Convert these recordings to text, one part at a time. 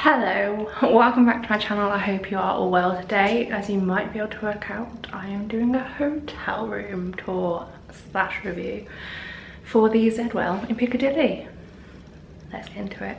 Hello, welcome back to my channel. I hope you are all well today. As you might be able to work out, I am doing a hotel room tour slash review for the Zedwell in Piccadilly. Let's get into it.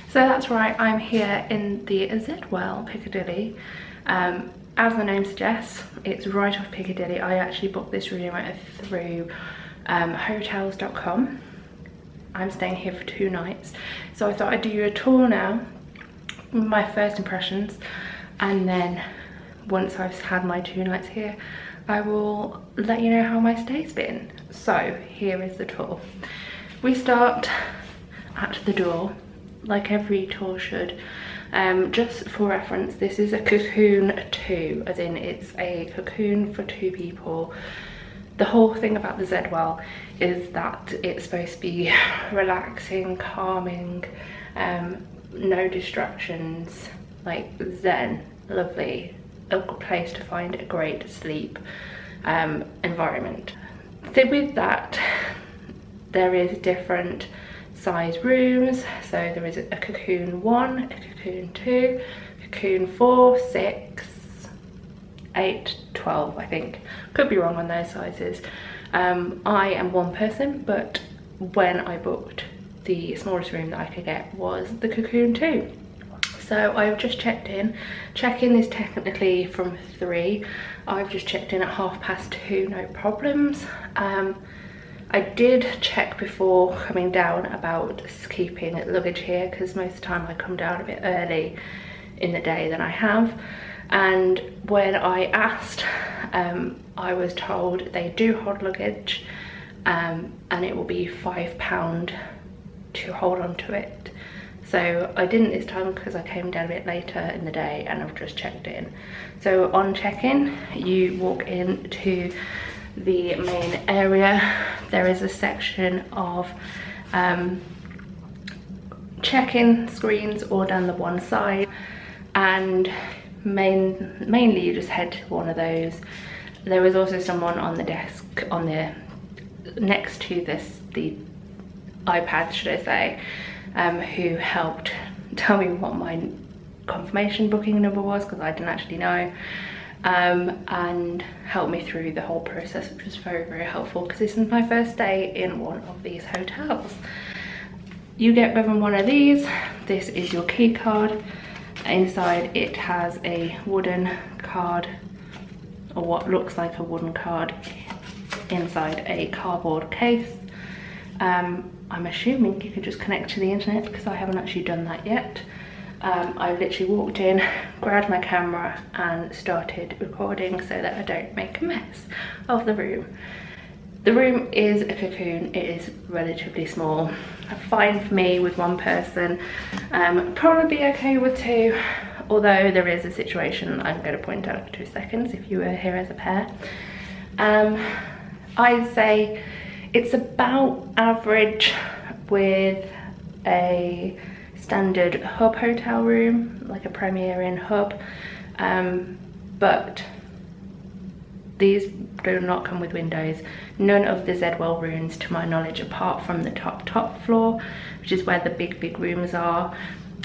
So that's right, I'm here in the Zedwell Piccadilly. As the name suggests, it's right off Piccadilly. I actually booked this room through hotels.com. I'm staying here for 2 nights. So I thought I'd do you a tour now, my first impressions, and then once I've had my 2 nights here, I will let you know how my stay's been. So here is the tour. We start at the door, like every tour should. Just for reference, this is a Cocoon 2, as in it's a Cocoon for 2 people. The whole thing about the Zedwell is that it's supposed to be relaxing, calming, no distractions, like zen, lovely, a good place to find a great sleep environment. So with that, there is different size rooms. So there is a Cocoon 1, a Cocoon 2, Cocoon 4, 6, 8, 12 I think. Could be wrong on those sizes. I am one person, but when I booked, the smallest room that I could get was the Cocoon 2. So I've just checked in. Check-in is technically from 3. I've just checked in at 2:30, no problems. I did check before coming down about keeping luggage here, because most of the time I come down a bit early in the day than I have. And when I asked, I was told they do hold luggage, and it will be £5 to hold on to it. So I didn't this time because I came down a bit later in the day and I've just checked in. So on check-in, you walk into the main area. There is a section of check-in screens all down the one side, and mainly you just head to one of those. There was also someone on the desk on the next to the iPad, should I say, who helped tell me what my confirmation booking number was, because I didn't actually know. And helped me through the whole process, which was very, very helpful, because this is my first day in one of these hotels. You get given one of these. This is your key card. Inside it has a wooden card, or what looks like a wooden card, inside a cardboard case. I'm assuming you can just connect to the internet, because I haven't actually done that yet. I literally walked in, grabbed my camera and started recording so that I don't make a mess of the room. The room is a Cocoon. It is relatively small. Fine for me with one person. Probably be okay with 2, although there is a situation I'm going to point out in 2 seconds if you were here as a pair. I'd say it's about average with a standard hub hotel room, like a Premier Inn hub, but these do not come with windows. None of the Zedwell rooms, to my knowledge, apart from the top floor, which is where the big rooms are,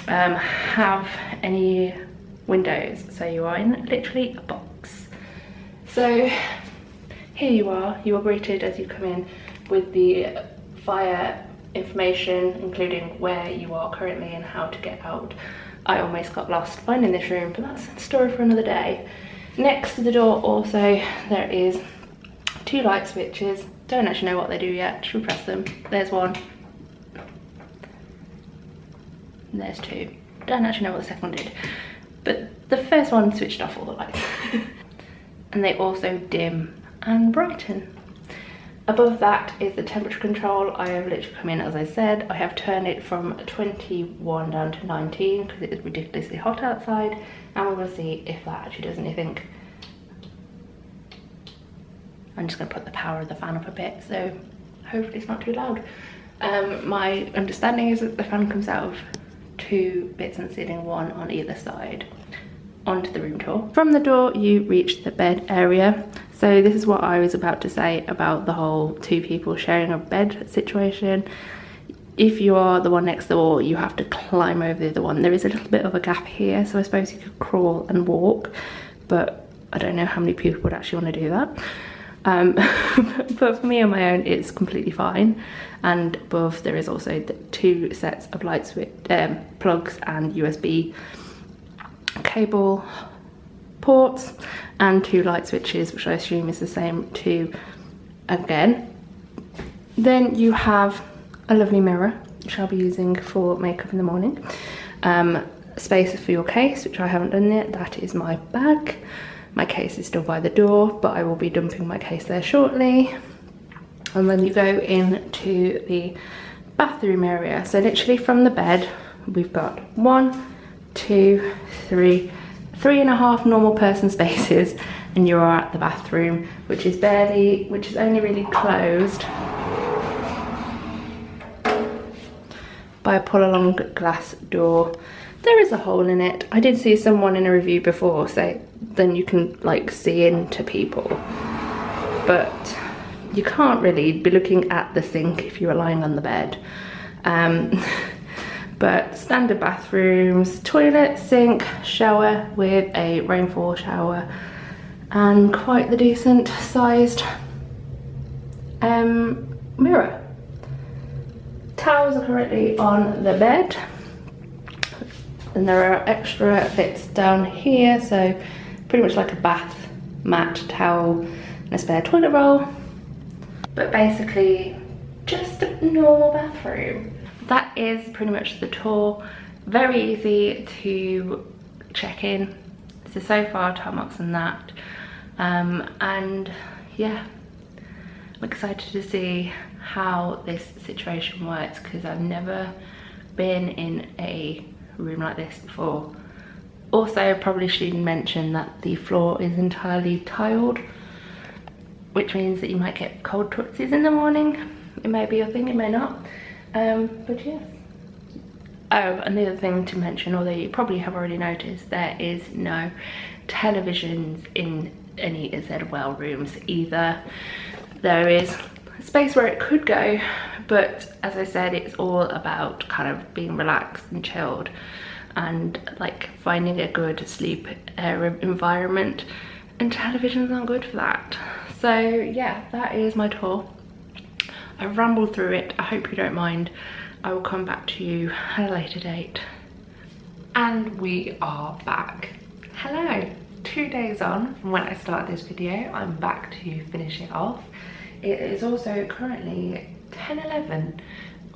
have any windows. So you are in literally a box. So here you are greeted as you come in with the fire information, including where you are currently and how to get out. I almost got lost finding this room, but that's a story for another day. Next to the door also there is 2 light switches. Don't actually know what they do yet. Should we press them? There's one. And there's 2. Don't actually know what the second one did, but the first one switched off all the lights. And they also dim and brighten. Above that is the temperature control. I have literally come in, as I said. I have turned it from 21 down to 19 because it is ridiculously hot outside, and we're going to see if that actually does anything. I'm just going to put the power of the fan up a bit, so hopefully it's not too loud. My understanding is that the fan comes out of 2 2 bits and ceiling, 1 on either side, onto the room tour. From the door you reach the bed area. So this is what I was about to say about the whole 2 people sharing a bed situation. If you are the one next door, you have to climb over the other one. There is a little bit of a gap here, so I suppose you could crawl and walk, but I don't know how many people would actually want to do that. But for me on my own, it's completely fine. And above there is also the 2 sets of light switch plugs and USB cable ports, and 2 light switches, which I assume is the same 2 again. Then you have a lovely mirror, which I'll be using for makeup in the morning. Space for your case, which I haven't done yet. That is my bag. My case is still by the door, but I will be dumping my case there shortly. And then you go into the bathroom area. So literally from the bed, we've got 1, 2, 3, 3.5 normal person spaces, and you are at the bathroom, which is only really closed by a pull along glass door. There is a hole in it. I did see someone in a review before say then you can like see into people, but you can't really be looking at the sink if you are lying on the bed. But standard bathrooms, toilet, sink, shower with a rainfall shower, and quite the decent sized mirror. Towels are currently on the bed, and there are extra bits down here, so pretty much like a bath mat, towel, and a spare toilet roll. But basically just a normal bathroom. That is pretty much the tour. Very easy to check in. So far top marks on that. And yeah, I'm excited to see how this situation works, because I've never been in a room like this before. Also, probably should mention that the floor is entirely tiled, which means that you might get cold tootsies in the morning. It may be a thing, it may not. But yeah. Oh, and the other thing to mention, although you probably have already noticed, there is no televisions in any Zedwell rooms either. There is space where it could go, but as I said, it's all about kind of being relaxed and chilled, and like finding a good sleep environment, and televisions aren't good for that. So yeah, that is my tour. I've rambled through it. I hope you don't mind. I will come back to you at a later date. And we are back. Hello. 2 days on from when I started this video, I'm back to finish it off. It is also currently 10:11,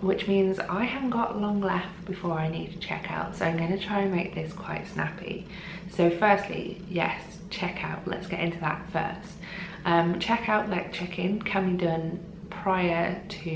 which means I haven't got long left before I need to check out. So I'm going to try and make this quite snappy. So firstly, yes, check out. Let's get into that first. Check out, like check-in, can be done prior to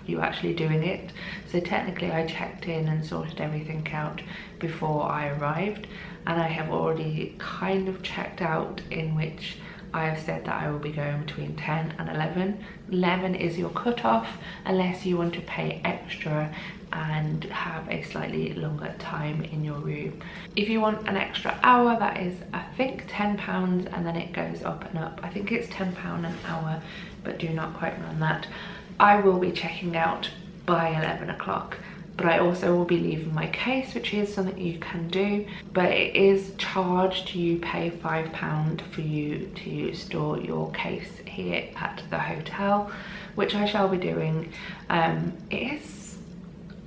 you actually doing it. So technically I checked in and sorted everything out before I arrived, and I have already kind of checked out, in which I have said that I will be going between 10 and 11. 11 is your cutoff, unless you want to pay extra and have a slightly longer time in your room. If you want an extra hour, that is I think £10, and then it goes up and up. I think it's £10 an hour, but do not quote me on that. I will be checking out by 11 o'clock, but I also will be leaving my case, which is something you can do, but it is charged. You pay £5 for you to store your case here at the hotel, which I shall be doing.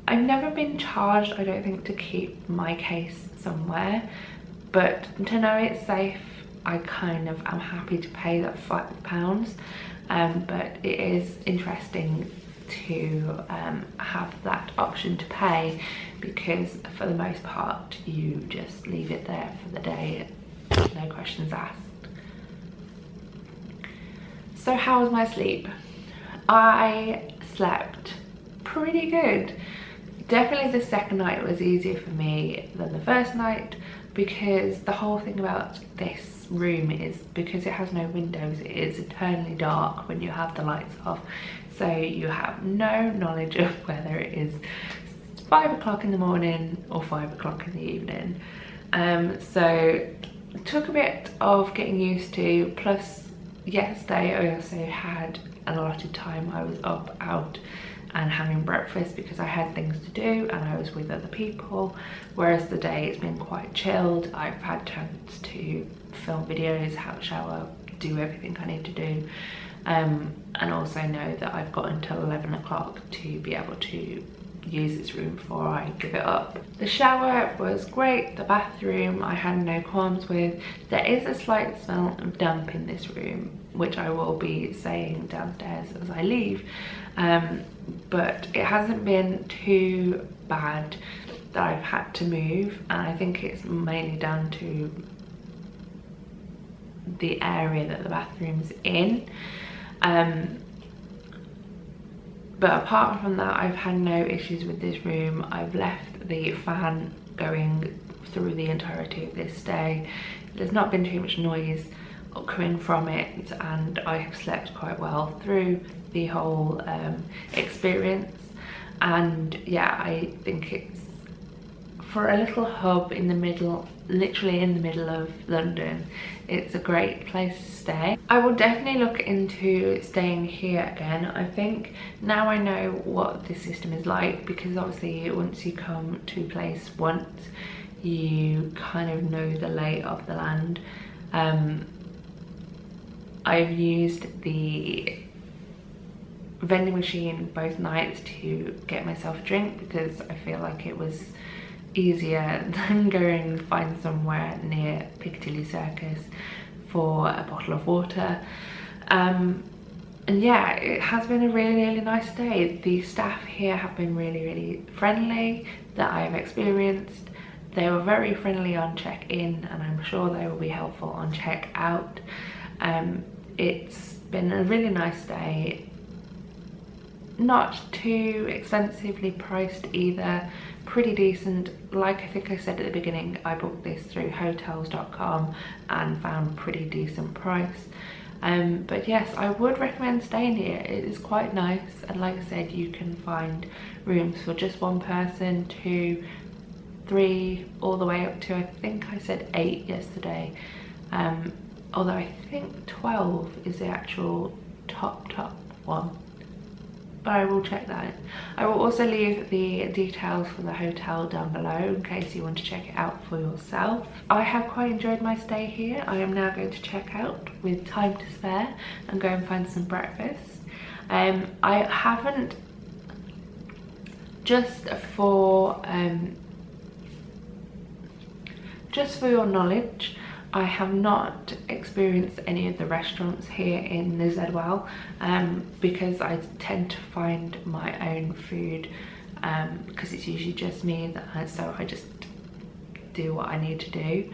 I've never been charged, I don't think, to keep my case somewhere, but to know it's safe, I kind of am happy to pay that £5. But it is interesting to have that option to pay, because for the most part you just leave it there for the day, no questions asked. So how was my sleep? I slept pretty good. Definitely the second night was easier for me than the first night, because the whole thing about this room is, because it has no windows, it is eternally dark when you have the lights off, so you have no knowledge of whether it is 5 o'clock in the morning or 5 o'clock in the evening. So it took a bit of getting used to, plus yesterday I also had an allotted time. I was up, out and having breakfast because I had things to do and I was with other people, whereas the day it's been quite chilled. I've had chance to film videos, have a shower, do everything I need to do, and also know that I've got until 11 o'clock to be able to use this room before I give it up. The shower was great. The bathroom I had no qualms with. There is a slight smell of damp in this room, which I will be saying downstairs as I leave, but it hasn't been too bad that I've had to move, and I think it's mainly down to the area that the bathroom's in. But apart from that, I've had no issues with this room. I've left the fan going through the entirety of this stay. There's not been too much noise coming from it, and I have slept quite well through the whole experience. And yeah, I think it's, for a little hub in the middle, literally in the middle of London, it's a great place to stay. I will definitely look into staying here again. I think now I know what this system is like, because obviously once you come to a place once, you kind of know the lay of the land. I've used the vending machine both nights to get myself a drink, because I feel like it was easier than going and find somewhere near Piccadilly Circus for a bottle of water. And yeah, it has been a really nice day. The staff here have been really friendly that I have experienced. They were very friendly on check-in, and I'm sure they will be helpful on check-out. It's been a really nice day. Not too expensively priced either, pretty decent. Like I think I said at the beginning, I booked this through hotels.com and found pretty decent price. But yes, I would recommend staying here. It is quite nice, and like I said, you can find rooms for just one person, 2, 3, all the way up to, I think I said 8 yesterday, although I think 12 is the actual top one. But I will check that. I will also leave the details for the hotel down below in case you want to check it out for yourself. I have quite enjoyed my stay here. I am now going to check out with time to spare and go and find some breakfast. I haven't, just for your knowledge, I have not experienced any of the restaurants here in the Zedwell, because I tend to find my own food, because it's usually just me, so I just do what I need to do.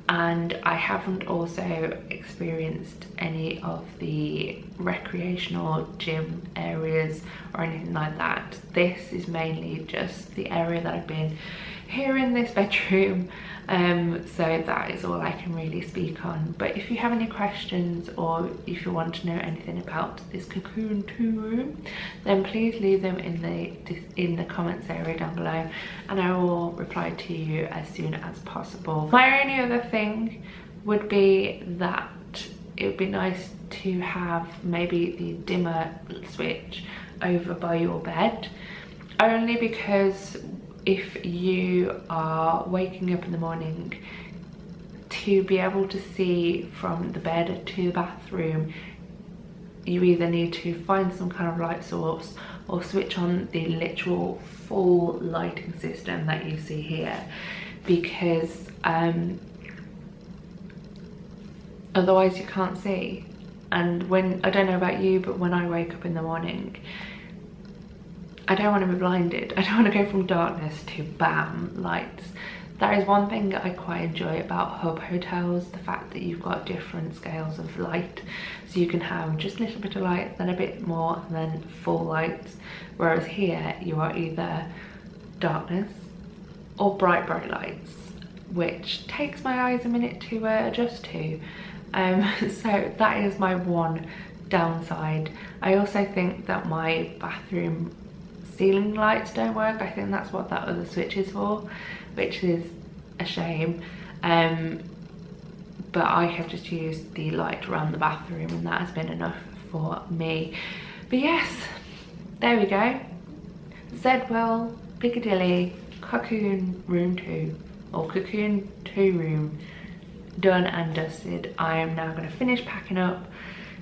And I haven't also experienced any of the recreational gym areas or anything like that. This is mainly just the area that I've been here in this bedroom, so that is all I can really speak on. But if you have any questions, or if you want to know anything about this Cocoon 2 room, then please leave them in the comments area down below, and I will reply to you as soon as possible. My only other thing would be that it would be nice to have maybe the dimmer switch over by your bed, only because if you are waking up in the morning, to be able to see from the bed to the bathroom, you either need to find some kind of light source or switch on the literal full lighting system that you see here, because otherwise you can't see. And when, I don't know about you, but when I wake up in the morning, I don't want to be blinded. I don't want to go from darkness to bam, lights. That is one thing that I quite enjoy about hub hotels, the fact that you've got different scales of light. So you can have just a little bit of light, then a bit more, and then full lights. Whereas here, you are either darkness or bright lights, which takes my eyes a minute to adjust to. So that is my one downside. I also think that my bathroom ceiling lights don't work. I think that's what that other switch is for, which is a shame. But I have just used the light around the bathroom and that has been enough for me. But yes, there we go. Zedwell Piccadilly Cocoon room 2, or Cocoon 2 room, done and dusted. I am now going to finish packing up,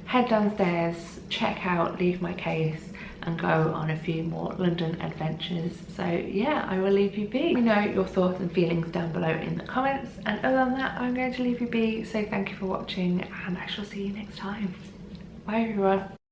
head downstairs, check out, leave my case, and go on a few more London adventures. So yeah, I will leave you be. Let me know your thoughts and feelings down below in the comments, and other than that, I'm going to leave you be. So thank you for watching, and I shall see you next time. Bye everyone.